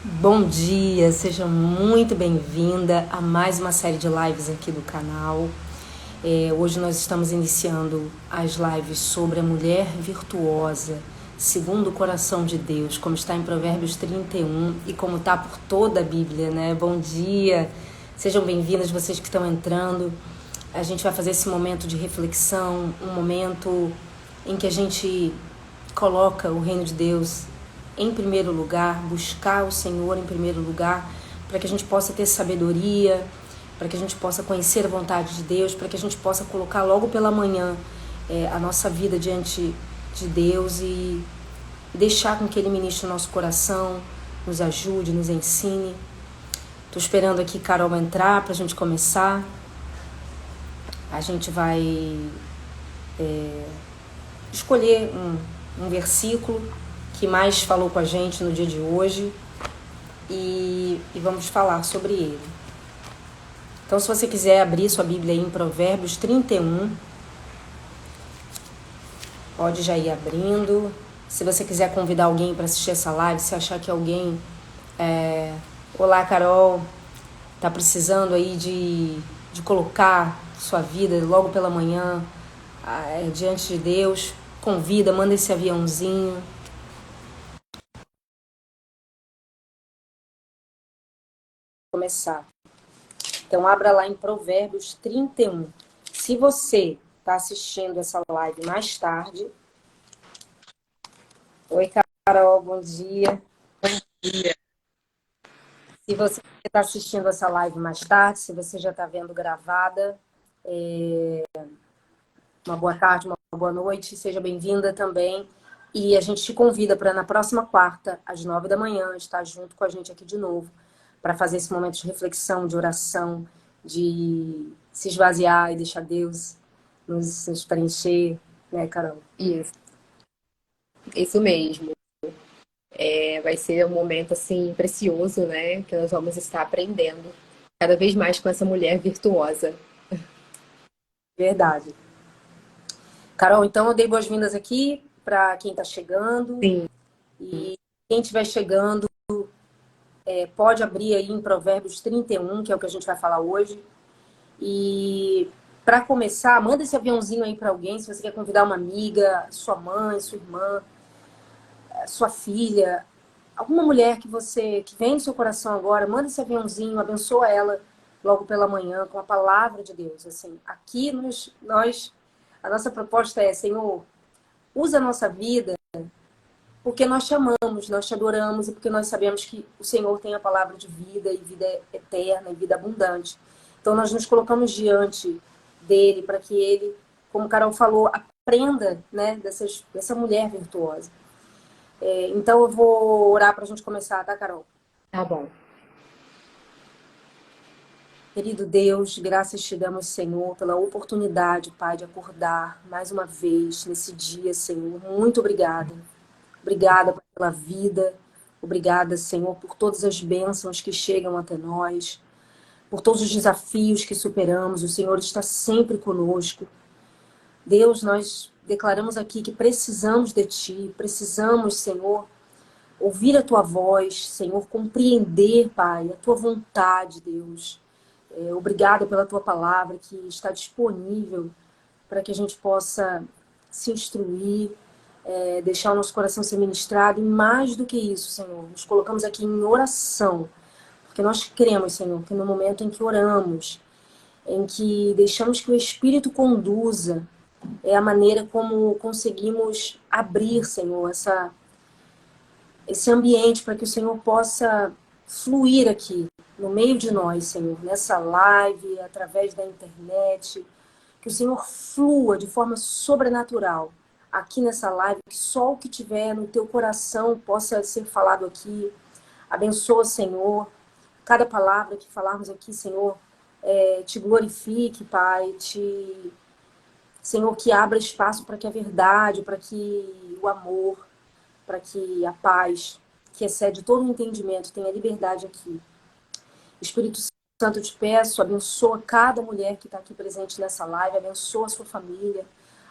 Bom dia, seja muito bem-vinda a mais uma série de lives aqui do canal. Hoje nós estamos iniciando as lives sobre a mulher virtuosa, segundo o coração de Deus, como está em Provérbios 31 e como está por toda a Bíblia, né? Bom dia, sejam bem-vindas vocês que estão entrando. A gente vai fazer esse momento de reflexão, um momento em que a gente coloca o reino de Deus em primeiro lugar, buscar o Senhor em primeiro lugar, para que a gente possa ter sabedoria, para que a gente possa conhecer a vontade de Deus, para que a gente possa colocar logo pela manhã a nossa vida diante de Deus e deixar com que Ele ministre o nosso coração, nos ajude, nos ensine. Estou esperando aqui Carol entrar para a gente começar. A gente vai escolher um versículo que mais falou com a gente no dia de hoje e vamos falar sobre ele. Então, se você quiser abrir sua Bíblia aí em Provérbios 31, pode já ir abrindo. Se você quiser convidar alguém para assistir essa live, se achar que alguém... Olá, Carol, tá precisando aí de colocar sua vida logo pela manhã diante de Deus, convida, manda esse aviãozinho. Começar. Então, abra lá em Provérbios 31. Se você está assistindo essa live mais tarde... Oi, Carol, bom dia. Bom dia. Se você está assistindo essa live mais tarde, se você já está vendo gravada, uma boa tarde, uma boa noite, seja bem-vinda também. E a gente te convida para na próxima quarta, às 9 da manhã, estar junto com a gente aqui de novo, para fazer esse momento de reflexão, de oração, de se esvaziar e deixar Deus nos preencher, né, Carol? Isso, isso mesmo. Vai ser um momento assim precioso, né? Que nós vamos estar aprendendo cada vez mais com essa mulher virtuosa. Verdade. Carol, então eu dei boas-vindas aqui para quem está chegando. Sim, E quem estiver chegando, pode abrir aí em Provérbios 31, que é o que a gente vai falar hoje. E para começar, manda esse aviãozinho aí para alguém, se você quer convidar uma amiga, sua mãe, sua irmã, sua filha, alguma mulher que vem no seu coração agora, manda esse aviãozinho, abençoa ela logo pela manhã com a palavra de Deus. Assim, aqui a nossa proposta é, Senhor, usa a nossa vida porque nós te amamos, nós te adoramos e porque nós sabemos que o Senhor tem a palavra de vida e vida eterna e vida abundante. Então nós nos colocamos diante dele para que ele, como o Carol falou, aprenda, né, dessa mulher virtuosa. Então eu vou orar para a gente começar, tá, Carol? tá bom. Querido Deus, graças te damos, Senhor, pela oportunidade, Pai, de acordar mais uma vez nesse dia, Senhor. Muito obrigada. Obrigada pela vida. Obrigada, Senhor, por todas as bênçãos que chegam até nós, por todos os desafios que superamos. O Senhor está sempre conosco. Deus, nós declaramos aqui que precisamos de Ti, precisamos, Senhor, ouvir a Tua voz, Senhor, compreender, Pai, a Tua vontade, Deus. Obrigada pela Tua palavra que está disponível para que a gente possa se instruir, deixar o nosso coração ser ministrado. E mais do que isso, Senhor, nos colocamos aqui em oração, porque nós cremos, Senhor, que no momento em que oramos, em que deixamos que o Espírito conduza, é a maneira como conseguimos abrir, Senhor, esse ambiente para que o Senhor possa fluir aqui, no meio de nós, Senhor, nessa live, através da internet, que o Senhor flua de forma sobrenatural aqui nessa live, que só o que tiver no teu coração possa ser falado aqui. Abençoa, Senhor, cada palavra que falarmos aqui, Senhor, te glorifique, Pai, Senhor, que abra espaço para que a verdade, para que o amor, para que a paz, que excede todo o entendimento, tenha liberdade aqui. Espírito Santo, eu te peço, abençoa cada mulher que está aqui presente nessa live, abençoa a sua família,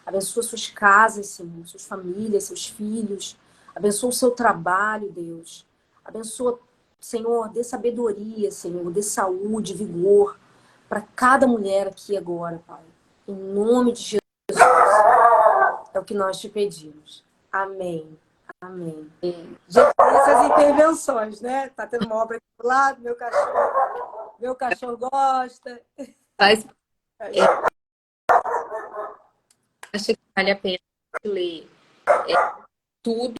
abençoa suas casas, Senhor, suas famílias, seus filhos, abençoa o seu trabalho, Deus, abençoa Senhor, dê sabedoria, Senhor, dê saúde, vigor para cada mulher aqui agora, Pai. Em nome de Jesus, é o que nós te pedimos. Amém. Amém. Gente, essas intervenções, né? Tá tendo uma obra aqui do lado, meu cachorro gosta. Faz, acho que vale a pena ler tudo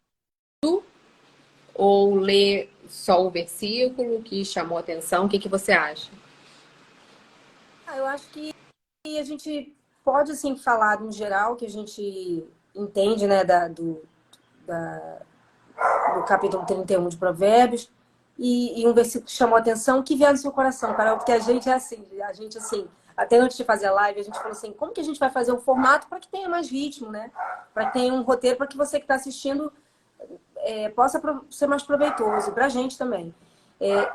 ou ler só o versículo que chamou a atenção? O que que você acha? Eu acho que a gente pode, assim, falar no geral, que a gente entende, né, do capítulo 31 de Provérbios, e um versículo que chamou a atenção, que vier no seu coração, Carol, porque a gente é assim, até antes de fazer a live, a gente falou assim, como que a gente vai fazer um formato para que tenha mais ritmo, né? Para que tenha um roteiro, para que você que está assistindo possa ser mais proveitoso, para a gente também.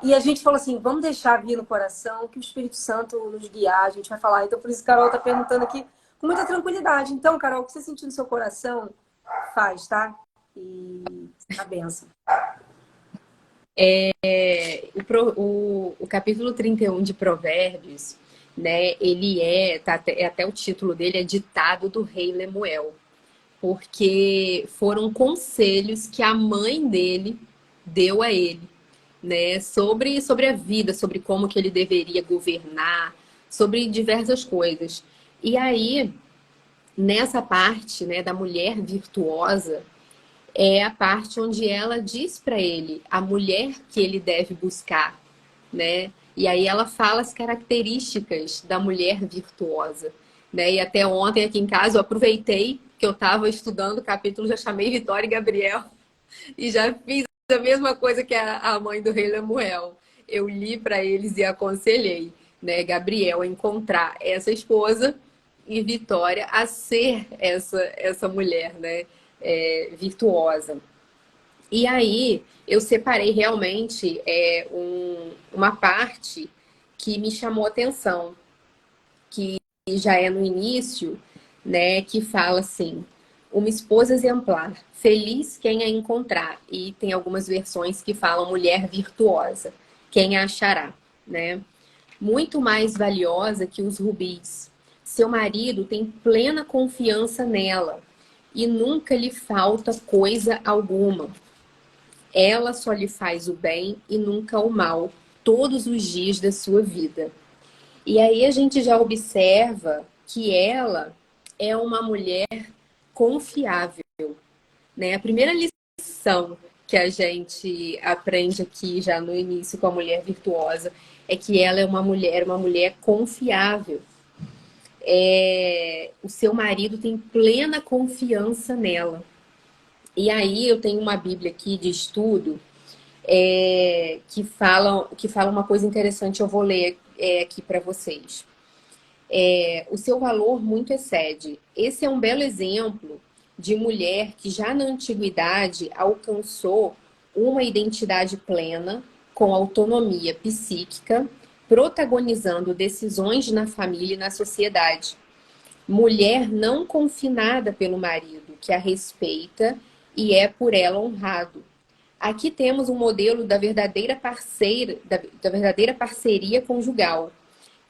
E a gente falou assim, vamos deixar vir no coração, que o Espírito Santo nos guiar, a gente vai falar. Então, por isso, Carol está perguntando aqui com muita tranquilidade. Então, Carol, o que você sentir no seu coração, faz, tá? E a benção. O capítulo 31 de Provérbios, né, até o título dele é Ditado do Rei Lemuel, porque foram conselhos que a mãe dele deu a ele, né, sobre a vida, sobre como que ele deveria governar, sobre diversas coisas. E aí, nessa parte, né, da mulher virtuosa, é a parte onde ela diz para ele a mulher que ele deve buscar, né? E aí ela fala as características da mulher virtuosa, né? E até ontem aqui em casa eu aproveitei que eu estava estudando o capítulo, já chamei Vitória e Gabriel e já fiz a mesma coisa que a mãe do rei Lemuel. Eu li para eles e aconselhei, né, Gabriel a encontrar essa esposa e Vitória a ser essa mulher, né, virtuosa. E aí eu separei realmente uma parte que me chamou a atenção, que já é no início, né, que fala assim: uma esposa exemplar, feliz quem a encontrar. E tem algumas versões que falam mulher virtuosa, quem a achará, né? Muito mais valiosa que os rubis. Seu marido tem plena confiança nela e nunca lhe falta coisa alguma. Ela só lhe faz o bem e nunca o mal, todos os dias da sua vida. E aí a gente já observa que ela é uma mulher confiável, né? A primeira lição que a gente aprende aqui já no início com a mulher virtuosa é que ela é uma mulher confiável. O seu marido tem plena confiança nela. E aí eu tenho uma Bíblia aqui de estudo que fala uma coisa interessante, eu vou ler aqui para vocês. O seu valor muito excede. Esse é um belo exemplo de mulher que já na antiguidade alcançou uma identidade plena, com autonomia psíquica, protagonizando decisões na família e na sociedade. Mulher não confinada pelo marido, que a respeita e é por ela honrado. Aqui temos um modelo da verdadeira da verdadeira parceria conjugal,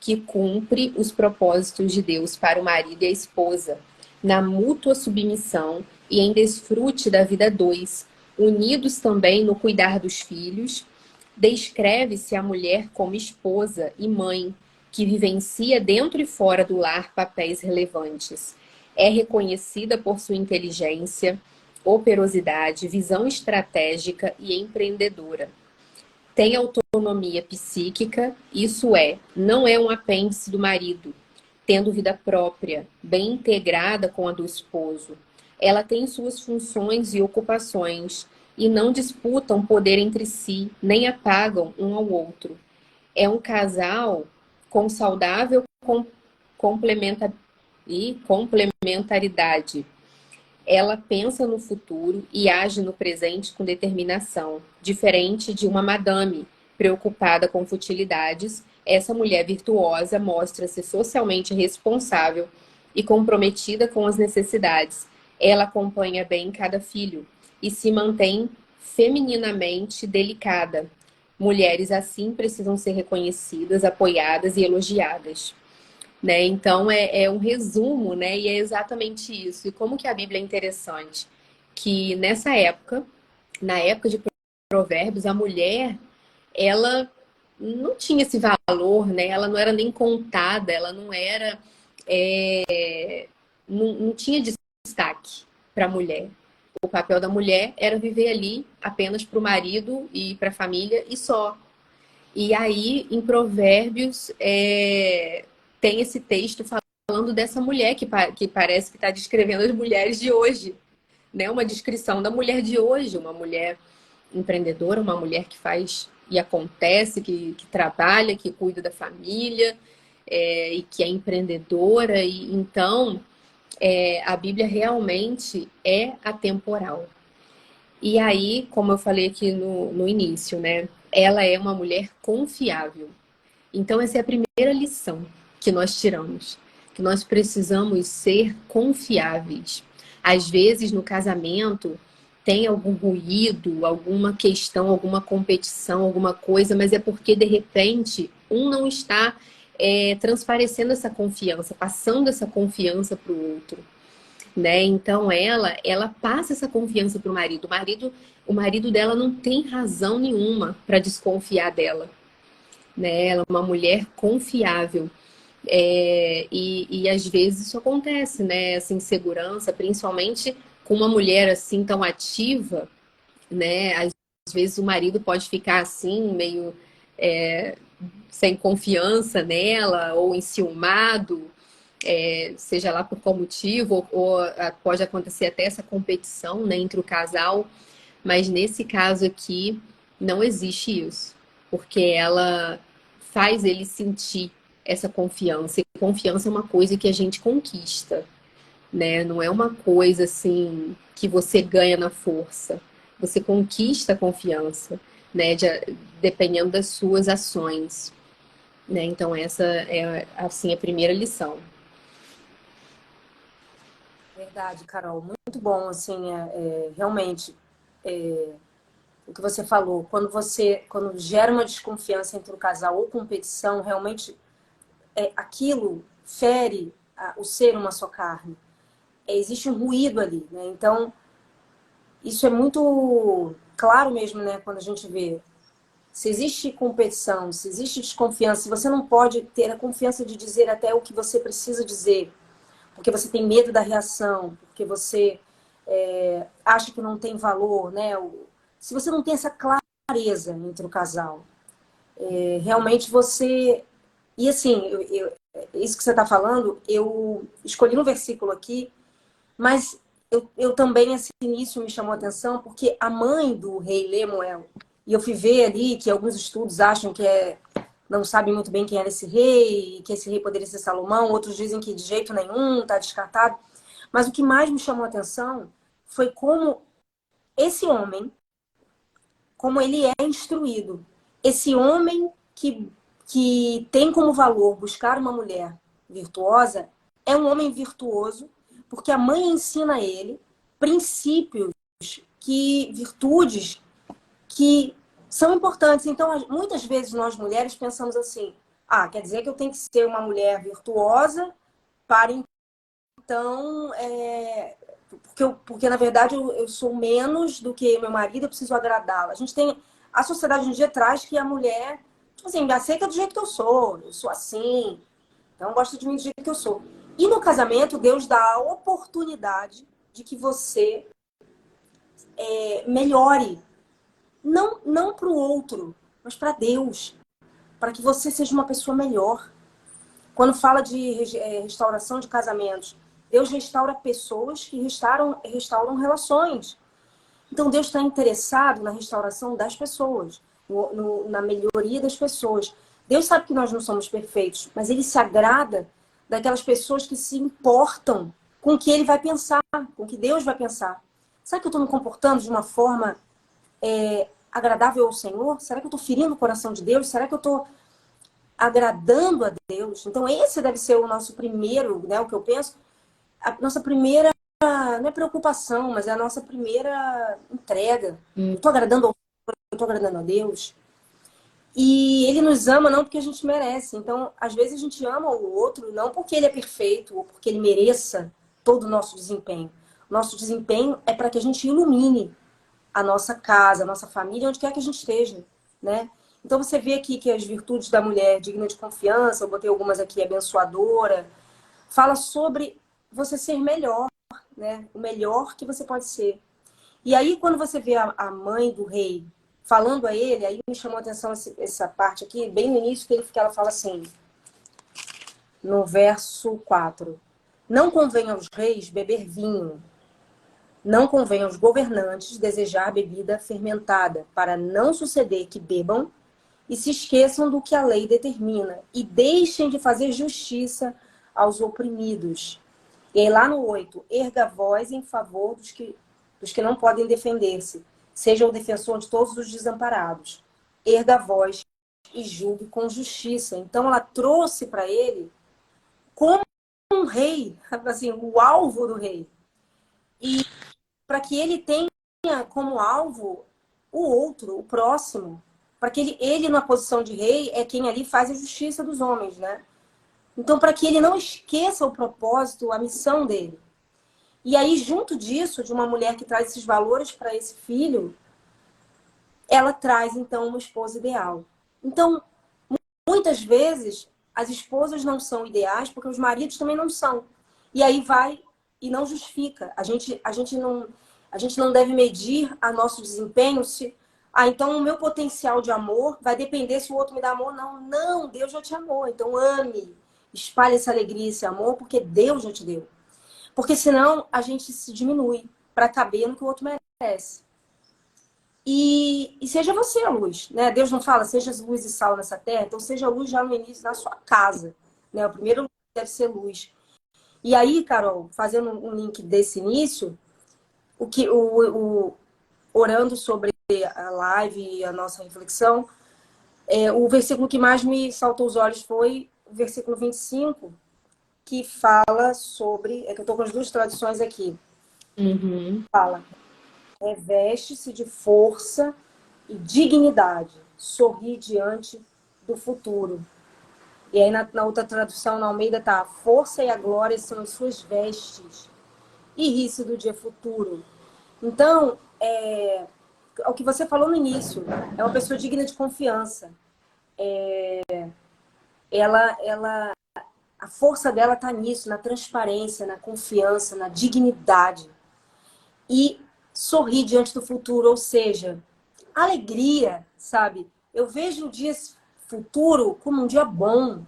que cumpre os propósitos de Deus para o marido e a esposa, na mútua submissão e em desfrute da vida a dois, unidos também no cuidar dos filhos. Descreve-se a mulher como esposa e mãe, que vivencia dentro e fora do lar papéis relevantes. É reconhecida por sua inteligência, operosidade, visão estratégica e empreendedora. Tem autonomia psíquica, isso não é um apêndice do marido, tendo vida própria, bem integrada com a do esposo. Ela tem suas funções e ocupações e não disputam poder entre si, nem apagam um ao outro. É um casal com saudável complementaridade. Ela pensa no futuro e age no presente com determinação. Diferente de uma madame preocupada com futilidades, essa mulher virtuosa mostra-se socialmente responsável e comprometida com as necessidades. Ela acompanha bem cada filho e se mantém femininamente delicada. mulheres assim precisam ser reconhecidas, apoiadas e elogiadas, né? Então é um resumo, né? E é exatamente isso. E como que a Bíblia é interessante? Que nessa época, na época de Provérbios, a mulher, ela não tinha esse valor, né? Ela não era nem contada, ela não era, não tinha destaque para a mulher. O papel da mulher era viver ali apenas para o marido e para a família e só. E aí, em Provérbios, tem esse texto falando dessa mulher que parece que está descrevendo as mulheres de hoje, né? Uma descrição da mulher de hoje, uma mulher empreendedora, uma mulher que faz e acontece, que trabalha, que cuida da família, e que é empreendedora. E então, a Bíblia realmente é atemporal. E aí, como eu falei aqui no início, né? Ela é uma mulher confiável. Então, essa é a primeira lição que nós tiramos, que nós precisamos ser confiáveis. Às vezes, no casamento, tem algum ruído, alguma questão, alguma competição, alguma coisa, mas é porque, de repente, um não está transparecendo essa confiança, passando essa confiança para o outro, né? Então, ela passa essa confiança para o marido. O marido dela não tem razão nenhuma para desconfiar dela, né? Ela é uma mulher confiável. E às vezes isso acontece, né? Essa insegurança, principalmente com uma mulher assim tão ativa, né? Às vezes o marido pode ficar assim, meio sem confiança nela, ou enciumado, seja lá por qual motivo, ou pode acontecer até essa competição, né, entre o casal. Mas nesse caso aqui, não existe isso, porque ela faz ele sentir essa confiança. E confiança é uma coisa que a gente conquista, né? Não é uma coisa assim que você ganha na força. Você conquista a confiança, né? Dependendo das suas ações, né? Então essa é assim a primeira lição. Verdade, Carol. Muito bom, assim, realmente, o que você falou. Quando gera uma desconfiança entre o casal ou competição, realmente aquilo fere o ser uma só carne. Existe um ruído ali, né? Então, isso é muito claro mesmo, né? Quando a gente vê. Se existe competição, se existe desconfiança, se você não pode ter a confiança de dizer até o que você precisa dizer, porque você tem medo da reação, porque você acha que não tem valor, né? Se você não tem essa clareza entre o casal, realmente você. E assim, isso que você está falando, eu escolhi um versículo aqui, mas eu também, esse início me chamou a atenção, porque a mãe do rei Lemuel, e eu fui ver ali que alguns estudos acham que não sabem muito bem quem era esse rei, que esse rei poderia ser Salomão, outros dizem que de jeito nenhum, está descartado. Mas o que mais me chamou a atenção foi como esse homem, como ele é instruído. Esse homem que tem como valor buscar uma mulher virtuosa, é um homem virtuoso, porque a mãe ensina a ele princípios, virtudes que são importantes. Então, muitas vezes nós mulheres pensamos assim: ah, quer dizer que eu tenho que ser uma mulher virtuosa para então, porque na verdade eu sou menos do que meu marido, eu preciso agradá-lo. A gente tem a sociedade hoje em dia traz que a mulher, tipo assim, me aceita do jeito que eu sou assim, então gosta de mim do jeito que eu sou. E no casamento, Deus dá a oportunidade de que você melhore, não para o outro, mas para Deus, para que você seja uma pessoa melhor. Quando fala de restauração de casamentos, Deus restaura pessoas que restauram relações. Então, Deus está interessado na restauração das pessoas, na melhoria das pessoas. Deus sabe que nós não somos perfeitos, mas Ele se agrada daquelas pessoas que se importam com o que Ele vai pensar, com o que Deus vai pensar. Será que eu estou me comportando de uma forma agradável ao Senhor? Será que eu estou ferindo o coração de Deus? Será que eu estou agradando a Deus? Então, esse deve ser o nosso primeiro, né, o que eu penso, a nossa primeira, não é preocupação, mas é a nossa primeira entrega. Eu estou agradando ao Senhor, eu estou agradando a Deus. E ele nos ama não porque a gente merece. Então, às vezes a gente ama o outro não porque ele é perfeito ou porque ele mereça todo o nosso desempenho. Nosso desempenho é para que a gente ilumine a nossa casa, a nossa família, onde quer que a gente esteja, né? Então você vê aqui que as virtudes da mulher digna de confiança, eu botei algumas aqui, abençoadora, fala sobre você ser melhor, né? O melhor que você pode ser. E aí, quando você vê a mãe do rei falando a ele, aí me chamou a atenção essa parte aqui, bem no início, que ela fala assim, no verso 4. Não convém aos reis beber vinho, não convém aos governantes desejar bebida fermentada, para não suceder que bebam e se esqueçam do que a lei determina, e deixem de fazer justiça aos oprimidos. E aí lá no 8, erga a voz em favor dos que não podem defender-se. Seja o defensor de todos os desamparados. Erga a voz e julgue com justiça. Então ela trouxe para ele como um rei, assim, o alvo do rei. E para que ele tenha como alvo o outro, o próximo. Para que ele, na posição de rei, é quem ali faz a justiça dos homens, né? Então, para que ele não esqueça o propósito, a missão dele. E aí, junto disso, de uma mulher que traz esses valores para esse filho, ela traz, então, uma esposa ideal. Então, muitas vezes, as esposas não são ideais porque os maridos também não são. E aí vai e não justifica. A gente não deve medir a nosso desempenho se... Ah, então o meu potencial de amor vai depender se o outro me dá amor. Não, não, Deus já te amou. Então ame, espalhe essa alegria, esse amor, porque Deus já te deu. Porque senão a gente se diminui para caber no que o outro merece. E seja você a luz, né? Deus não fala, seja luz e sal nessa terra, então seja luz já no início na sua casa, né? O primeiro deve ser luz. E aí, Carol, fazendo um link desse início, orando sobre a live e a nossa reflexão, o versículo que mais me saltou os olhos foi o versículo 25, que fala sobre, é que eu estou com as duas traduções aqui, Uhum. fala, reveste-se de força e dignidade, sorri diante do futuro. E aí na outra tradução, na Almeida, tá, a força e a glória são as suas vestes, e ri-se do dia futuro. Então, o que você falou no início, é uma pessoa digna de confiança. A força dela tá nisso, na transparência, na confiança, na dignidade. E sorrir diante do futuro, ou seja, alegria, sabe? Eu vejo o dia futuro como um dia bom.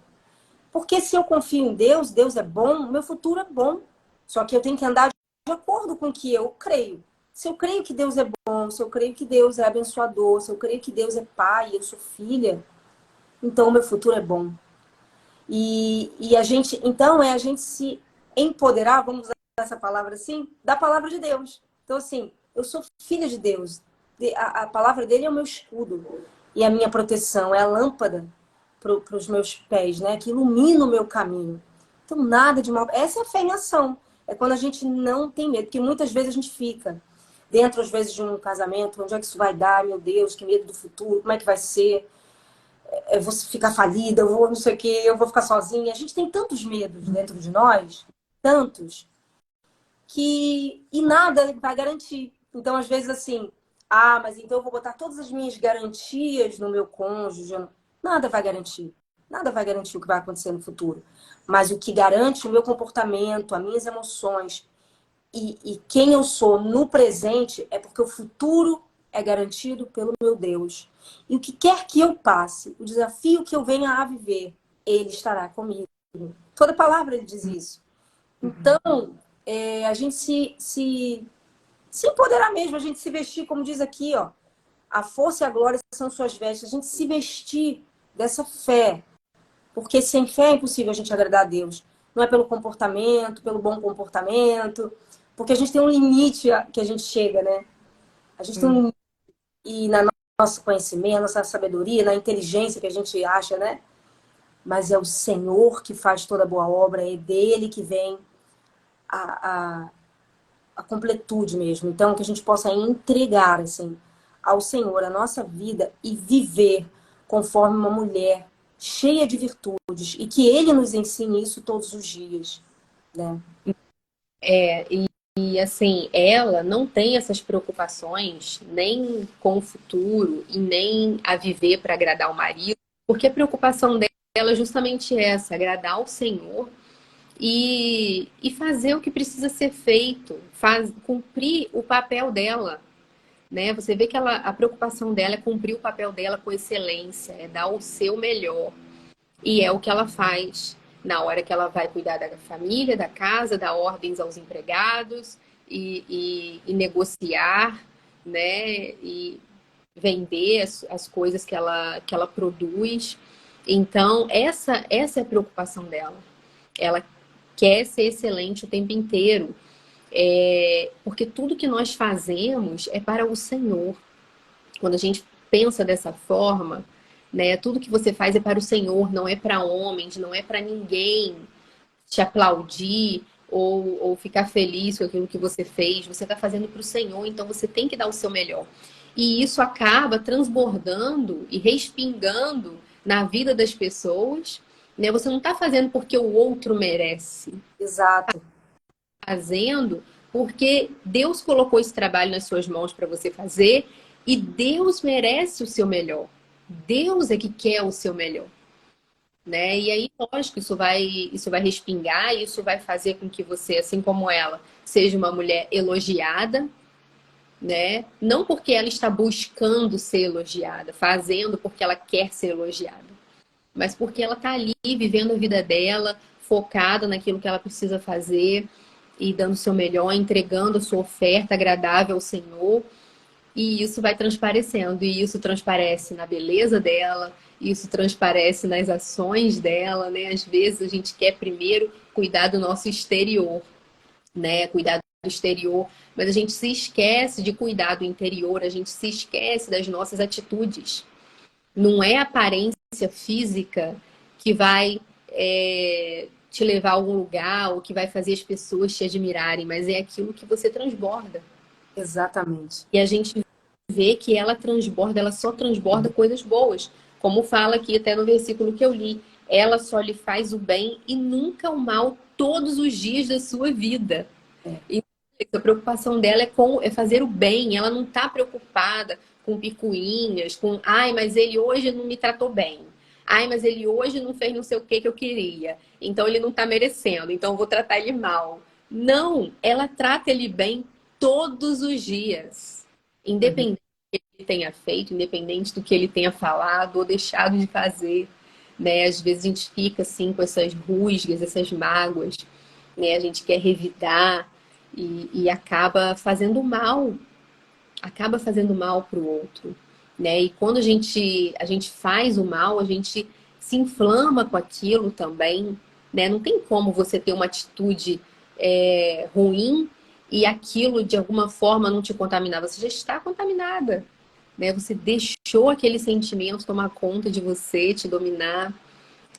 Porque se eu confio em Deus, Deus é bom, meu futuro é bom. Só que eu tenho que andar de acordo com o que eu creio. Se eu creio que Deus é bom, se eu creio que Deus é abençoador, se eu creio que Deus é pai, eu sou filha, então o meu futuro é bom. E a gente, então, é a gente se empoderar, vamos usar essa palavra assim, da palavra de Deus. Então, assim, eu sou filha de Deus. A palavra dele é o meu escudo e a minha proteção, é a lâmpada para os meus pés, né? Que ilumina o meu caminho. Então, nada de mal. Essa é a fé em ação. É quando a gente não tem medo, porque muitas vezes a gente fica dentro, às vezes, de um casamento, onde é que isso vai dar, meu Deus, que medo do futuro, como é que vai ser? Eu vou ficar falida, eu vou não sei o quê, eu vou ficar sozinha. A gente tem tantos medos dentro de nós, tantos, que e nada vai garantir. Então, às vezes, assim, ah, mas então eu vou botar todas as minhas garantias no meu cônjuge. Nada vai garantir. Nada vai garantir o que vai acontecer no futuro. Mas o que garante o meu comportamento, as minhas emoções e quem eu sou no presente é porque o futuro é garantido pelo meu Deus. E o que quer que eu passe, o desafio que eu venha a viver, Ele estará comigo. Toda palavra ele diz isso. Então, a gente se empoderar mesmo, a gente se vestir, como diz aqui, ó, a força e a glória são suas vestes, a gente se vestir dessa fé, porque sem fé é impossível a gente agradar a Deus. Não é pelo comportamento, pelo bom comportamento, porque a gente tem um limite que a gente chega, né? A gente tem um limite e na nosso conhecimento, na nossa sabedoria, na inteligência que a gente acha, né? Mas é o Senhor que faz toda boa obra, é dele que vem a, a completude mesmo. Então, que a gente possa entregar, assim, ao Senhor a nossa vida e viver conforme uma mulher cheia de virtudes, e que ele nos ensine isso todos os dias, né? E assim, ela não tem essas preocupações nem com o futuro e nem a viver para agradar o marido, porque a preocupação dela é justamente essa, agradar o Senhor e fazer o que precisa ser feito, cumprir o papel dela, né? Você vê que a preocupação dela é cumprir o papel dela com excelência, é dar o seu melhor. E é o que ela faz na hora que ela vai cuidar da família, da casa, dar ordens aos empregados e negociar, né? E vender as coisas que ela produz. Então, essa é a preocupação dela. Ela quer ser excelente o tempo inteiro. Porque tudo que nós fazemos é para o Senhor. Quando a gente pensa dessa forma, né, tudo que você faz é para o Senhor, não é para homens, não é para ninguém te aplaudir ou ficar feliz com aquilo que você fez. Você está fazendo para o Senhor, então você tem que dar o seu melhor. E isso acaba transbordando e respingando na vida das pessoas. Né? Você não está fazendo porque o outro merece, Exato. fazendo porque Deus colocou esse trabalho nas suas mãos para você fazer e Deus merece o seu melhor. Deus é que quer o seu melhor, né? E aí, lógico, isso vai respingar, isso vai fazer com que você, assim como ela, seja uma mulher elogiada, né? Não porque ela está buscando ser elogiada, fazendo porque ela quer ser elogiada, mas porque ela está ali vivendo a vida dela, focada naquilo que ela precisa fazer e dando o seu melhor, entregando a sua oferta agradável ao Senhor. E isso vai transparecendo, e isso transparece na beleza dela, isso transparece nas ações dela, né? Às vezes a gente quer primeiro cuidar do nosso exterior, né? Cuidar do exterior, mas a gente se esquece de cuidar do interior, a gente se esquece das nossas atitudes. Não é a aparência física que vai te levar a algum lugar ou que vai fazer as pessoas te admirarem, mas é aquilo que você transborda. Exatamente. E a gente vê que ela transborda, ela só transborda coisas boas. Como fala aqui até no versículo que eu li, ela só lhe faz o bem e nunca o mal todos os dias da sua vida. É. E a preocupação dela é fazer o bem, ela não está preocupada com picuinhas, com ai, mas ele hoje não me tratou bem. Ai, mas ele hoje não fez não sei o que eu queria. Então ele não está merecendo, então eu vou tratar ele mal. Não, ela trata ele bem todos os dias. Uhum. Independente do que ele tenha feito, independente do que ele tenha falado ou deixado de fazer. Né? Às vezes a gente fica assim com essas rusgas, essas mágoas, né? A gente quer revidar e acaba fazendo mal para o outro, né? E quando a gente faz o mal, a gente se inflama com aquilo também, né? Não tem como você ter uma atitude ruim e aquilo de alguma forma não te contaminar. Você já está contaminada, né? Você deixou aquele sentimento tomar conta de você, te dominar.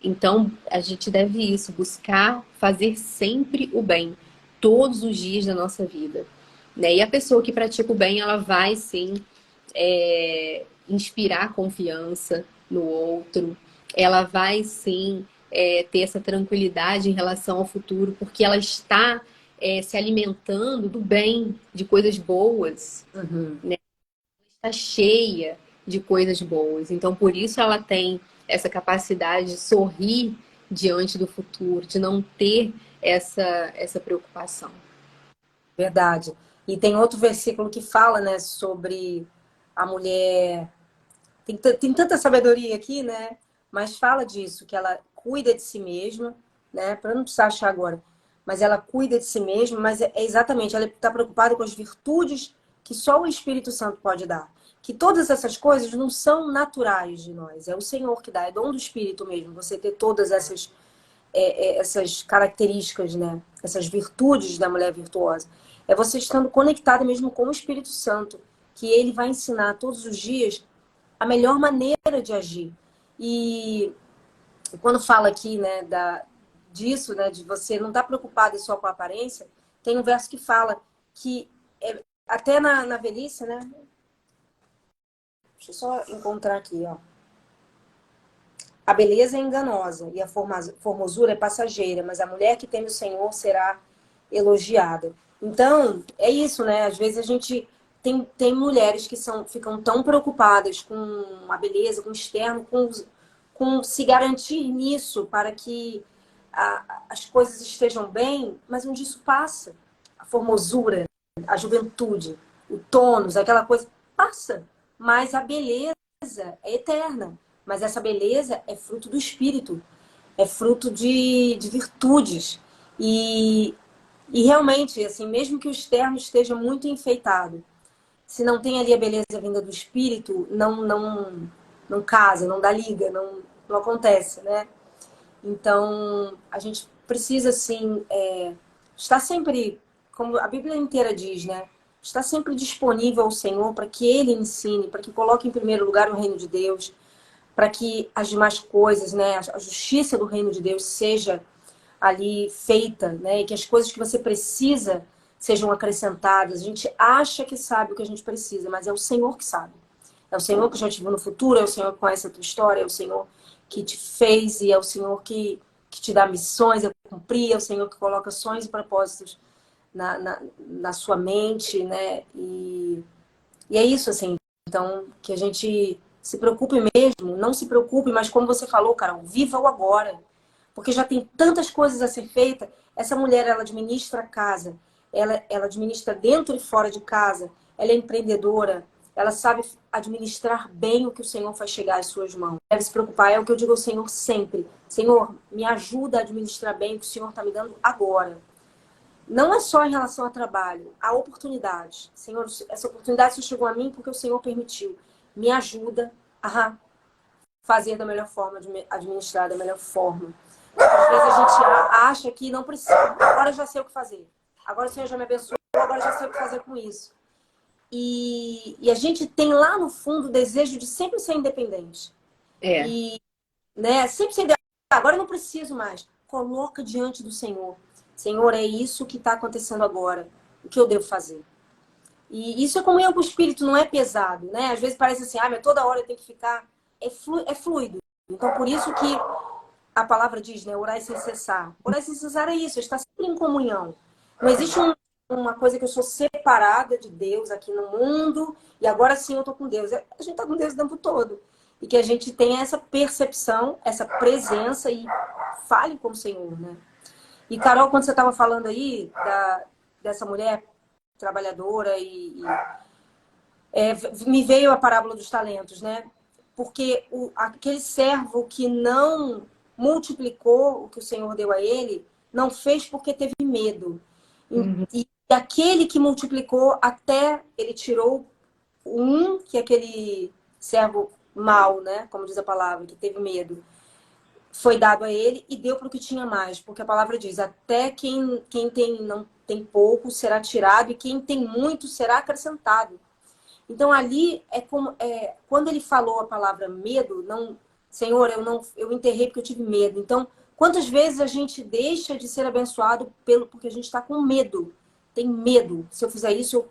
Então, a gente deve isso, buscar fazer sempre o bem, todos os dias da nossa vida. Né? E a pessoa que pratica o bem, ela vai sim inspirar confiança no outro, ela vai sim ter essa tranquilidade em relação ao futuro, porque ela está se alimentando do bem, de coisas boas, Uhum. está cheia de coisas boas. Então, por isso ela tem essa capacidade de sorrir diante do futuro, de não ter essa preocupação. Verdade. E tem outro versículo que fala, né, sobre a mulher. Tem tanta sabedoria aqui, né? Mas fala disso, que ela cuida de si mesma, né? Para não precisar achar agora. Mas ela cuida de si mesma, mas é exatamente, ela está preocupada com as virtudes que só o Espírito Santo pode dar. Que todas essas coisas não são naturais de nós, é o Senhor que dá, é dom do Espírito mesmo, você ter todas essas características, né? Essas virtudes da mulher virtuosa. É você estando conectada mesmo com o Espírito Santo, que ele vai ensinar todos os dias a melhor maneira de agir. E quando fala aqui, né, disso, né, de você não estar preocupado só com a aparência, tem um verso que fala que até na velhice, né? Deixa eu só encontrar aqui, ó. A beleza é enganosa e a formosura é passageira, mas a mulher que teme o Senhor será elogiada. Então, é isso, né? Às vezes a gente tem mulheres que ficam tão preocupadas com a beleza, com o externo, com se garantir nisso para que as coisas estejam bem, mas um dia isso passa. A formosura, a juventude, o tônus, aquela coisa, passa. Mas a beleza é eterna. Mas essa beleza é fruto do espírito, é fruto de virtudes. E realmente, assim, mesmo que o externo esteja muito enfeitado, se não tem ali a beleza vinda do espírito, não casa, não dá liga, não acontece, né? Então, a gente precisa, assim, estar sempre, como a Bíblia inteira diz, né? Estar sempre disponível ao Senhor para que Ele ensine, para que coloque em primeiro lugar o reino de Deus, para que as demais coisas, né? A justiça do reino de Deus seja ali feita, né? E que as coisas que você precisa sejam acrescentadas. A gente acha que sabe o que a gente precisa, mas é o Senhor que sabe. É o Senhor que já te viu no futuro, é o Senhor que conhece a tua história, é o Senhor que te fez e é o Senhor que te dá missões a cumprir, é o Senhor que coloca sonhos e propósitos na sua mente, né? E é isso, assim. Então, que a gente se preocupe mesmo, não se preocupe, mas como você falou, Carol, viva o agora. Porque já tem tantas coisas a ser feitas. Essa mulher, ela administra a casa, ela administra dentro e fora de casa, ela é empreendedora, ela sabe administrar bem o que o Senhor faz chegar às suas mãos. Deve se preocupar, é o que eu digo ao Senhor sempre. Senhor, me ajuda a administrar bem o que o Senhor está me dando agora. Não é só em relação ao trabalho, há oportunidades. Senhor, essa oportunidade só chegou a mim porque o Senhor permitiu. Me ajuda a fazer da melhor forma, administrar da melhor forma. Às vezes a gente acha que não precisa. Agora eu já sei o que fazer. Agora o Senhor já me abençoou, agora eu já sei o que fazer com isso. E a gente tem lá no fundo o desejo de sempre ser independente. É. E, né, sempre ser independente. Agora eu não preciso mais. Coloca diante do Senhor. Senhor, é isso que está acontecendo agora. O que eu devo fazer? E isso é comunhão com o Espírito, não é pesado, né? Às vezes parece assim, mas toda hora eu tenho que ficar... É fluido. Então, por isso que a palavra diz, né? Orar sem cessar. Orar sem cessar é isso, está sempre em comunhão. Não existe uma coisa que eu sou separada de Deus aqui no mundo e agora sim eu estou com Deus. A gente está com Deus o tempo todo. E que a gente tenha essa percepção, essa presença e fale com o Senhor, né? E, Carol, quando você estava falando aí dessa mulher trabalhadora me veio a parábola dos talentos, né? Porque aquele servo que não multiplicou o que o Senhor deu a ele, não fez porque teve medo. E aquele que multiplicou, até ele tirou que é aquele servo mau, né? Como diz a palavra, que teve medo. Foi dado a ele e deu para o que tinha mais. Porque a palavra diz, até quem não tem pouco será tirado e quem tem muito será acrescentado. Então ali quando ele falou a palavra medo, Senhor, eu enterrei porque eu tive medo. Então, quantas vezes a gente deixa de ser abençoado porque a gente está com medo? Tem medo. Se eu fizer isso,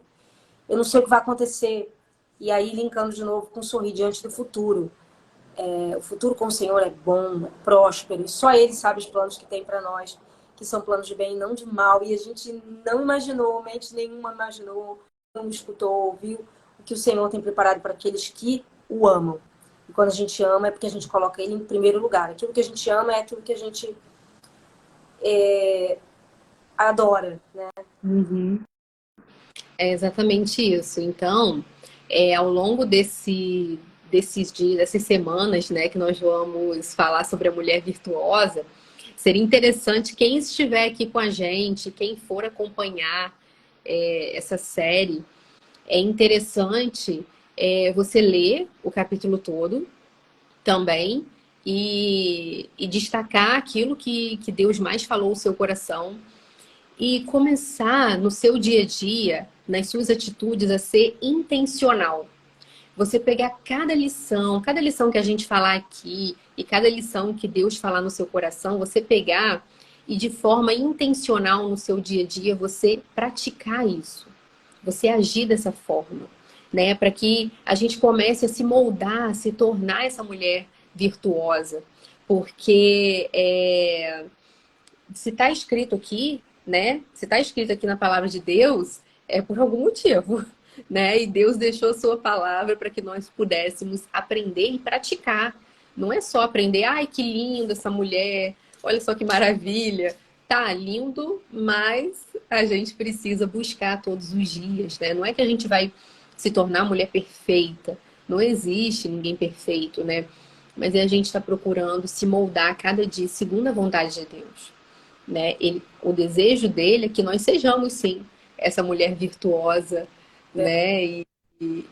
eu não sei o que vai acontecer. E aí, linkando de novo com sorrir diante do futuro. O futuro com o Senhor é bom, é próspero. E só Ele sabe os planos que tem para nós, que são planos de bem, não de mal. E a gente não imaginou, mente nenhuma imaginou, não escutou, ouviu o que o Senhor tem preparado para aqueles que o amam. E quando a gente ama é porque a gente coloca Ele em primeiro lugar. Aquilo que a gente ama é aquilo que a gente adora, né? Uhum. É exatamente isso. Então, ao longo desses dias, dessas semanas, né, que nós vamos falar sobre a mulher virtuosa, seria interessante quem estiver aqui com a gente, quem for acompanhar essa série, é interessante você ler o capítulo todo também e destacar aquilo que Deus mais falou no seu coração e começar no seu dia a dia, nas suas atitudes, a ser intencional. Você pegar cada lição que a gente falar aqui e cada lição que Deus falar no seu coração, você pegar e de forma intencional no seu dia a dia, você praticar isso. Você agir dessa forma, né? Para que a gente comece a se moldar, a se tornar essa mulher virtuosa, porque se está escrito aqui, né? Se está escrito aqui na palavra de Deus, é por algum motivo, né? E Deus deixou a sua palavra para que nós pudéssemos aprender e praticar. Não é só aprender, ai, que linda essa mulher, olha só que maravilha. Tá lindo, mas a gente precisa buscar todos os dias, né? Não é que a gente vai se tornar mulher perfeita. Não existe ninguém perfeito, né? Mas a gente está procurando se moldar a cada dia segundo a vontade de Deus, né? O desejo dele é que nós sejamos, sim, essa mulher virtuosa, né?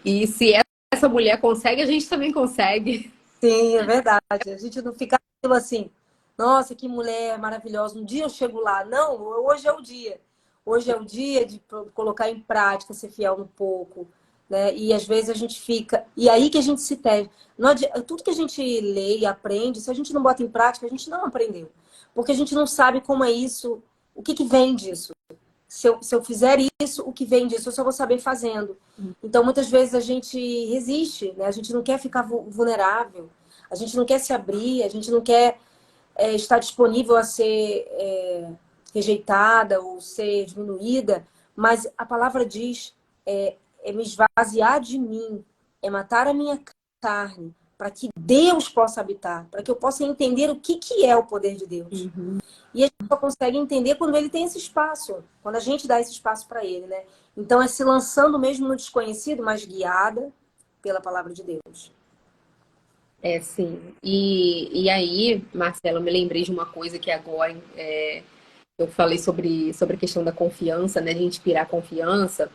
E se essa mulher consegue, a gente também consegue. Sim, é verdade. A gente não fica aquilo assim, nossa, que mulher maravilhosa, um dia eu chego lá. Não, hoje é o dia. Hoje é o dia de colocar em prática, ser fiel um pouco, né? E às vezes a gente fica. E aí que a gente se perde. Tudo que a gente lê e aprende, se a gente não bota em prática, a gente não aprendeu. Porque a gente não sabe como é isso, o que vem disso. Se eu fizer isso, o que vem disso, eu só vou saber fazendo. Então, muitas vezes a gente resiste, né? A gente não quer ficar vulnerável, a gente não quer se abrir, a gente não quer estar disponível a ser rejeitada ou ser diminuída, mas a palavra diz me esvaziar de mim, é matar a minha carne, para que Deus possa habitar, para que eu possa entender o que é o poder de Deus. E a gente só consegue entender quando ele tem esse espaço, quando a gente dá esse espaço para ele, né? Então é se lançando mesmo no desconhecido, mas guiada pela palavra de Deus. É, sim. E aí, Marcelo, eu me lembrei de uma coisa que agora eu falei sobre a questão da confiança, né? De inspirar confiança.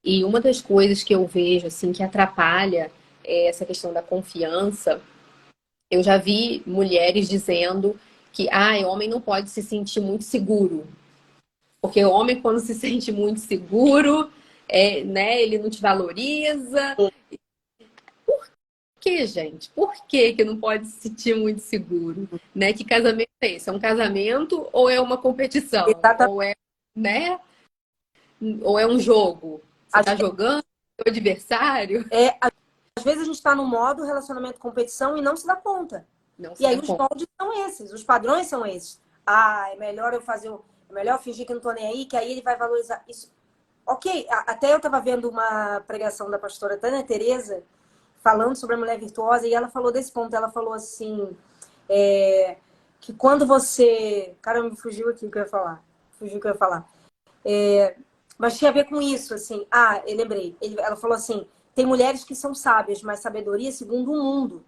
E uma das coisas que eu vejo, assim, que atrapalha essa questão da confiança, eu já vi mulheres dizendo que, homem não pode se sentir muito seguro. Porque o homem, quando se sente muito seguro, né, ele não te valoriza. Por que, gente? Por que não pode se sentir muito seguro? Né? Que casamento é esse? É um casamento ou é uma competição? Exatamente. Ou é, né? Ou é um jogo? Você está jogando com o adversário? Às vezes a gente está no modo relacionamento competição e não se dá conta. Não E se aí dá os conta. moldes são esses, os padrões são esses. É melhor eu fazer, é melhor fingir que não tô nem aí, que aí ele vai valorizar isso. Ok, até eu estava vendo uma pregação da pastora Tânia Teresa falando sobre a mulher virtuosa e ela falou desse ponto. Ela falou assim, que quando você... Caramba, fugiu aqui o que eu ia falar. Fugiu o que eu ia falar. Mas tinha a ver com isso, assim. Eu lembrei. Ela falou assim, tem mulheres que são sábias, mas sabedoria segundo o mundo.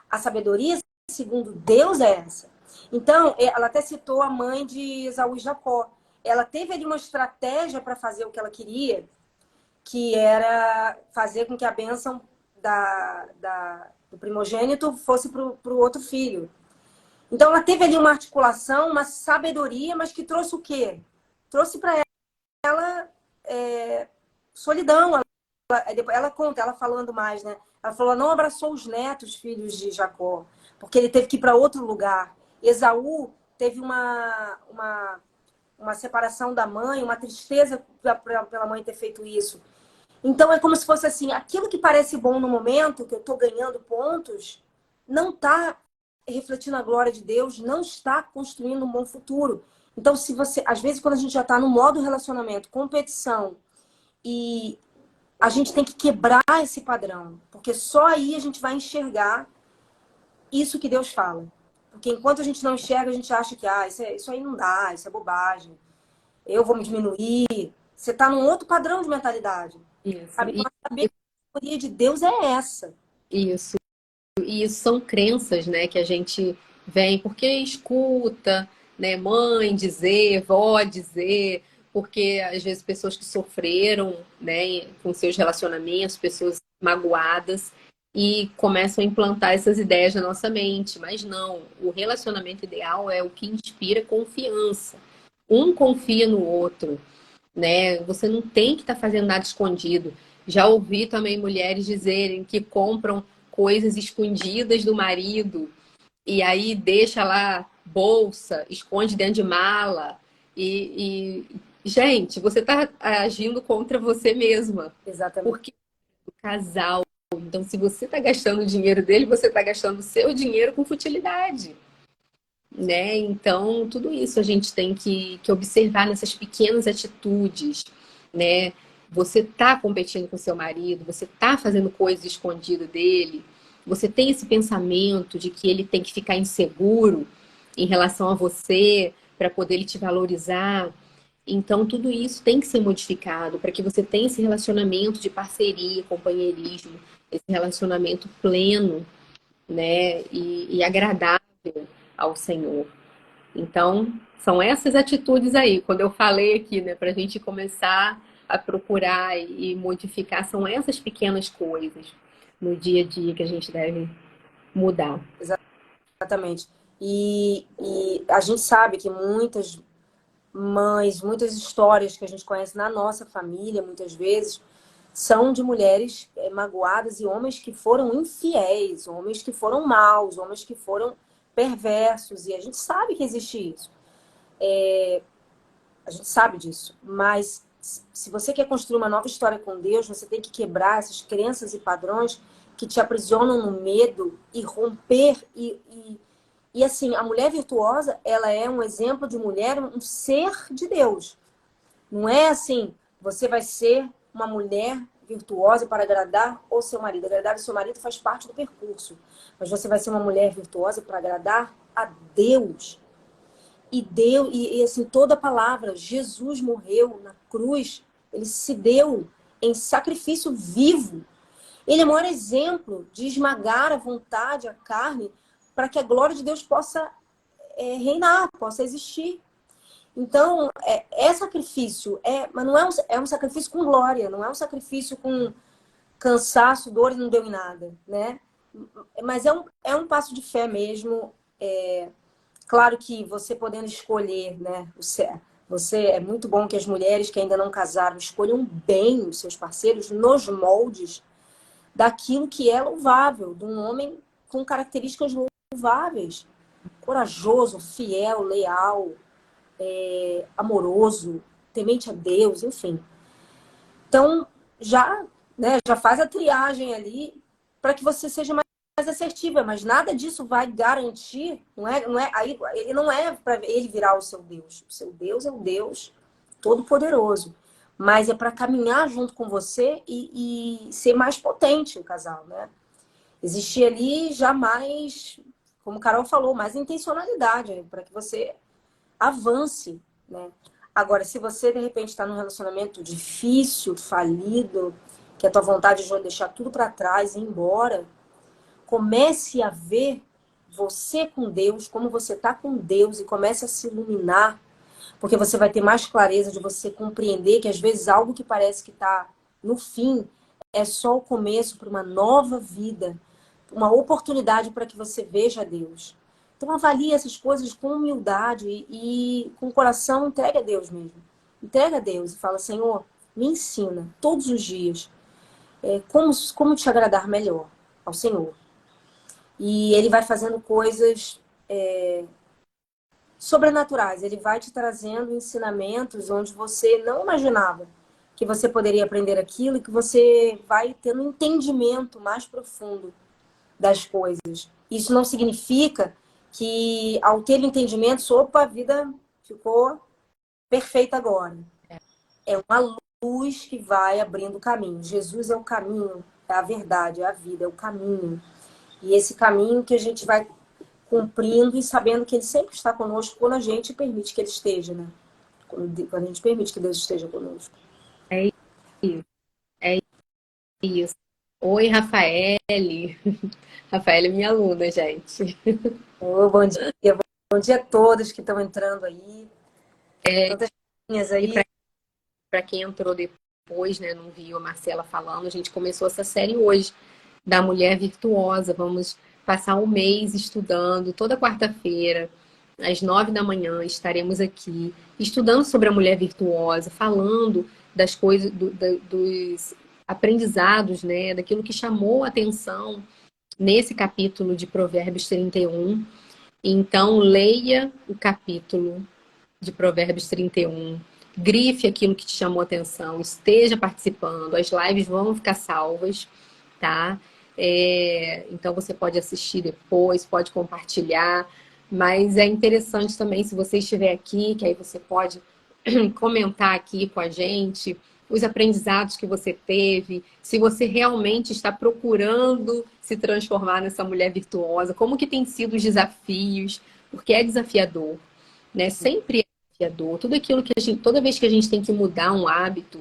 A sabedoria segundo Deus é essa. Então, ela até citou a mãe de Esaú e Jacó. Ela teve ali uma estratégia para fazer o que ela queria, que era fazer com que a bênção do primogênito fosse para o outro filho. Então, ela teve ali uma articulação, uma sabedoria, mas que trouxe o quê? Trouxe para ela solidão. Ela conta, ela falando mais, né? Ela falou, não abraçou os netos, filhos de Jacó, porque ele teve que ir para outro lugar. Esaú teve uma separação da mãe, uma tristeza pela mãe ter feito isso. Então é como se fosse assim, aquilo que parece bom no momento, que eu estou ganhando pontos, não está refletindo a glória de Deus, não está construindo um bom futuro. Então, se você, às vezes, quando a gente já está no modo relacionamento, competição, e a gente tem que quebrar esse padrão, porque só aí a gente vai enxergar isso que Deus fala. Porque enquanto a gente não enxerga, a gente acha que isso aí não dá, isso é bobagem, eu vou me diminuir. Você está num outro padrão de mentalidade. Isso. Sabe? Então, saber que a sabedoria de Deus é essa. Isso. E isso são crenças, né, que a gente vem porque escuta, né, mãe dizer, vó dizer, porque às vezes pessoas que sofreram, né, com seus relacionamentos, pessoas magoadas e começam a implantar essas ideias na nossa mente. Mas não, o relacionamento ideal é o que inspira confiança. Um confia no outro, né? Você não tem que estar fazendo nada escondido. Já ouvi também mulheres dizerem que compram coisas escondidas do marido e aí deixa lá bolsa, esconde dentro de mala gente, você está agindo contra você mesma, Exatamente. porque o casal Então, se você está gastando o dinheiro dele, você está gastando o seu dinheiro com futilidade, né? Então, tudo isso a gente tem que observar nessas pequenas atitudes, né? Você tá competindo com seu marido, você tá fazendo coisas escondidas dele, você tem esse pensamento de que ele tem que ficar inseguro em relação a você para poder ele te valorizar. Então, tudo isso tem que ser modificado para que você tenha esse relacionamento de parceria, companheirismo, esse relacionamento pleno, né? E agradável ao Senhor. Então, são essas atitudes aí. Quando eu falei aqui, né, para a gente começar a procurar e modificar, são essas pequenas coisas no dia a dia que a gente deve mudar. Exatamente. E a gente sabe que muitas mães, muitas histórias que a gente conhece na nossa família, muitas vezes, são de mulheres magoadas e homens que foram infiéis, homens que foram maus, homens que foram perversos. E a gente sabe que existe isso. A gente sabe disso. Mas se você quer construir uma nova história com Deus, você tem que quebrar essas crenças e padrões que te aprisionam no medo e romper e assim, a mulher virtuosa, ela é um exemplo de mulher, um ser de Deus. Não é assim, você vai ser uma mulher virtuosa para agradar o seu marido. Agradar o seu marido faz parte do percurso. Mas você vai ser uma mulher virtuosa para agradar a Deus. E Deus, e assim, toda a palavra, Jesus morreu na cruz, ele se deu em sacrifício vivo. Ele é o maior exemplo de esmagar a vontade, a carne, para que a glória de Deus possa reinar, possa existir. Então, sacrifício, mas não é um sacrifício com glória, não é um sacrifício com cansaço, dor e não deu em nada, né? Mas é um passo de fé mesmo. Claro que você podendo escolher, né? É muito bom que as mulheres que ainda não casaram escolham bem os seus parceiros nos moldes daquilo que é louvável, de um homem com características louváveis, corajoso, fiel, leal, amoroso, temente a Deus, enfim. Então, já faz a triagem ali para que você seja mais assertiva, mas nada disso vai garantir, aí ele não é para ele virar o seu Deus. O seu Deus é um Deus todo-poderoso, mas é para caminhar junto com você e ser mais potente o casal, né? Existir ali já mais, como o Carol falou, mais intencionalidade para que você avance, né? Agora, se você de repente está num relacionamento difícil, falido, que a tua vontade é de deixar tudo para trás e ir embora, comece a ver você com Deus, como você está com Deus e comece a se iluminar, porque você vai ter mais clareza de você compreender que às vezes algo que parece que está no fim é só o começo para uma nova vida, uma oportunidade para que você veja Deus. Então avalie essas coisas com humildade e com o coração entregue a Deus mesmo. Entrega a Deus e fala, Senhor, me ensina todos os dias como te agradar melhor ao Senhor. E Ele vai fazendo coisas sobrenaturais. Ele vai te trazendo ensinamentos onde você não imaginava que você poderia aprender aquilo e que você vai tendo um entendimento mais profundo das coisas. Isso não significa que ao ter entendimento, opa, a vida ficou perfeita agora. É uma luz que vai abrindo o caminho. Jesus é o caminho, é a verdade, é a vida, é o caminho. E esse caminho que a gente vai cumprindo e sabendo que ele sempre está conosco quando a gente permite que ele esteja, né? Quando a gente permite que Deus esteja conosco. É isso, é isso. Oi, Rafaele. Rafaele é minha aluna, gente. Bom dia. Bom dia a todos que estão entrando aí. Tantas coisinhas E aí. para quem entrou depois, né, não viu a Marcela falando, a gente começou essa série hoje da Mulher Virtuosa. Vamos passar um mês estudando toda quarta-feira, às 9 da manhã, estaremos aqui estudando sobre a mulher virtuosa, falando das coisas, dos aprendizados, né, daquilo que chamou a atenção nesse capítulo de Provérbios 31. Então, leia o capítulo de Provérbios 31, grife aquilo que te chamou a atenção, esteja participando, as lives vão ficar salvas. tá? Então você pode assistir depois, pode compartilhar, mas é interessante também se você estiver aqui, que aí você pode comentar aqui com a gente os aprendizados que você teve, se você realmente está procurando se transformar nessa mulher virtuosa, como que tem sido os desafios, porque é desafiador, né? Sempre é desafiador. Tudo aquilo que a gente, toda vez que a gente tem que mudar um hábito,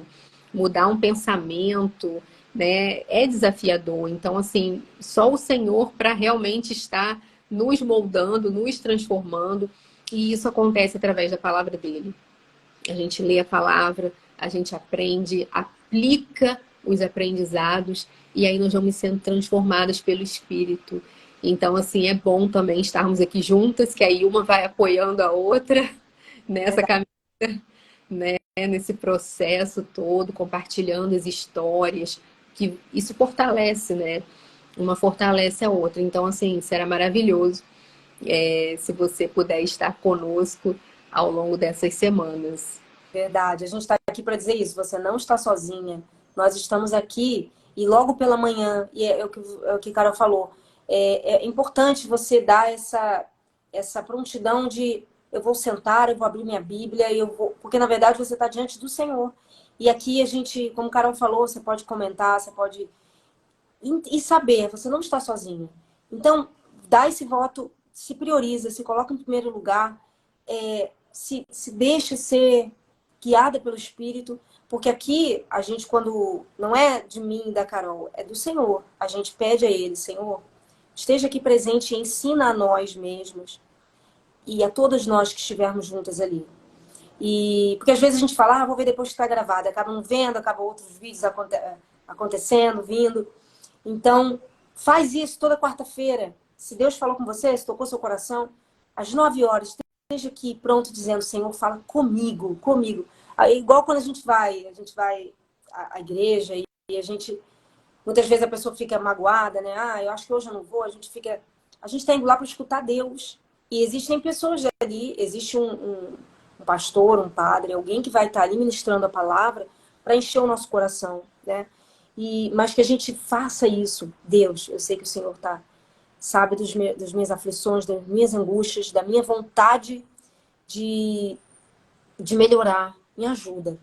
mudar um pensamento, né, é desafiador. Então, assim, só o Senhor para realmente estar nos moldando, nos transformando, e isso acontece através da palavra dele. A gente lê a palavra, a gente aprende, aplica os aprendizados e aí nós vamos sendo transformadas pelo Espírito. Então, assim, é bom também estarmos aqui juntas, que aí uma vai apoiando a outra nessa caminhada, né? Nesse processo todo, compartilhando as histórias, que isso fortalece, né? Uma fortalece a outra. Então, assim, será maravilhoso se você puder estar conosco ao longo dessas semanas. Verdade. A gente está aqui para dizer isso. Você não está sozinha. Nós estamos aqui e logo pela manhã, e é o que a Carol falou, é importante você dar essa prontidão de eu vou sentar, eu vou abrir minha Bíblia, porque na verdade você está diante do Senhor. E aqui a gente, como a Carol falou, você pode comentar, você pode e saber, você não está sozinha. Então, dá esse voto, se prioriza, se coloca em primeiro lugar, se deixa ser guiada pelo Espírito, porque aqui a gente, quando não é de mim, da Carol, é do Senhor, a gente pede a Ele, Senhor, esteja aqui presente e ensina a nós mesmos e a todas nós que estivermos juntas ali. Porque às vezes a gente fala, vou ver depois que está gravado, acaba não vendo, acaba outros vídeos acontecendo, vindo. Então, faz isso toda quarta-feira. Se Deus falou com você, se tocou seu coração, às 9 horas, esteja aqui pronto dizendo, Senhor, fala comigo, comigo. Igual quando a gente vai à igreja e a gente, muitas vezes a pessoa fica magoada, né? Eu acho que hoje eu não vou, a gente está indo lá para escutar Deus. E existem pessoas ali, existe um pastor, um padre, alguém que vai estar ali ministrando a palavra para encher o nosso coração, né? Mas que a gente faça isso. Deus, eu sei que o Senhor sabe das minhas aflições, das minhas angústias, da minha vontade de melhorar. Me ajuda.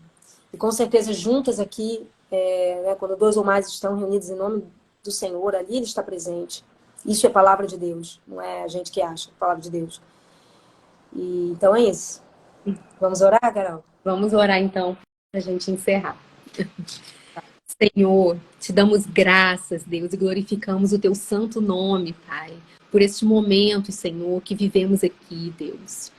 E com certeza juntas aqui, né, quando 2 ou mais estão reunidos em nome do Senhor, ali Ele está presente. Isso é palavra de Deus, não é a gente que acha, é palavra de Deus. Então é isso. Vamos orar, Carol? Vamos orar então para a gente encerrar. Senhor, te damos graças, Deus, e glorificamos o teu santo nome, Pai, por este momento, Senhor, que vivemos aqui, Deus.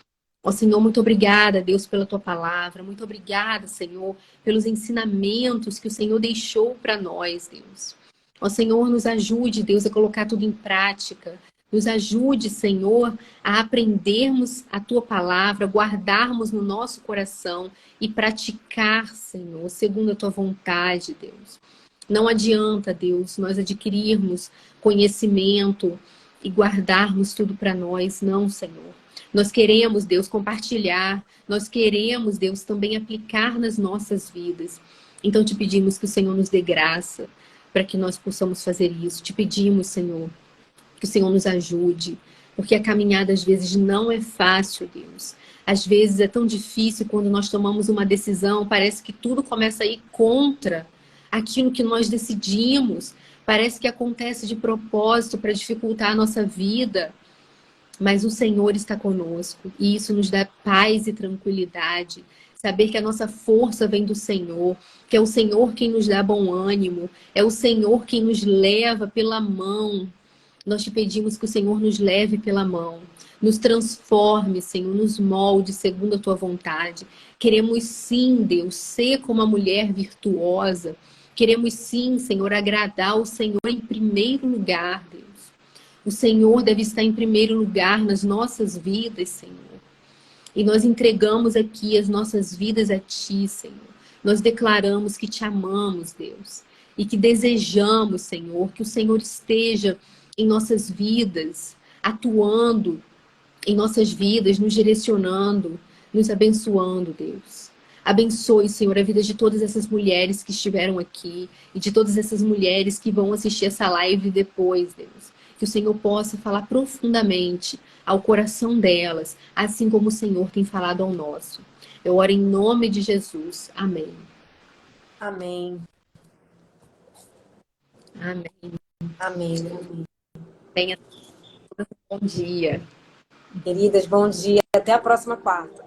Ó Senhor, muito obrigada, Deus, pela tua palavra. Muito obrigada, Senhor, pelos ensinamentos que o Senhor deixou para nós, Deus. Ó Senhor, nos ajude, Deus, a colocar tudo em prática. Nos ajude, Senhor, a aprendermos a tua palavra, guardarmos no nosso coração e praticar, Senhor, segundo a tua vontade, Deus. Não adianta, Deus, nós adquirirmos conhecimento e guardarmos tudo para nós, não, Senhor. Nós queremos, Deus, compartilhar. Nós queremos, Deus, também aplicar nas nossas vidas. Então te pedimos que o Senhor nos dê graça para que nós possamos fazer isso. Te pedimos, Senhor, que o Senhor nos ajude, porque a caminhada às vezes não é fácil, Deus. Às vezes é tão difícil quando nós tomamos uma decisão, parece que tudo começa a ir contra aquilo que nós decidimos. Parece que acontece de propósito para dificultar a nossa vida. Mas o Senhor está conosco e isso nos dá paz e tranquilidade. Saber que a nossa força vem do Senhor, que é o Senhor quem nos dá bom ânimo, é o Senhor quem nos leva pela mão. Nós te pedimos que o Senhor nos leve pela mão, nos transforme, Senhor, nos molde segundo a tua vontade. Queremos sim, Deus, ser como a mulher virtuosa. Queremos sim, Senhor, agradar o Senhor em primeiro lugar, Deus. O Senhor deve estar em primeiro lugar nas nossas vidas, Senhor. E nós entregamos aqui as nossas vidas a Ti, Senhor. Nós declaramos que Te amamos, Deus. E que desejamos, Senhor, que o Senhor esteja em nossas vidas, atuando em nossas vidas, nos direcionando, nos abençoando, Deus. Abençoe, Senhor, a vida de todas essas mulheres que estiveram aqui e de todas essas mulheres que vão assistir essa live depois, Deus. Que o Senhor possa falar profundamente ao coração delas, assim como o Senhor tem falado ao nosso. Eu oro em nome de Jesus. Amém. Amém. Amém. Amém. Amém. Tenha um bom dia. Queridas, bom dia. Até a próxima quarta.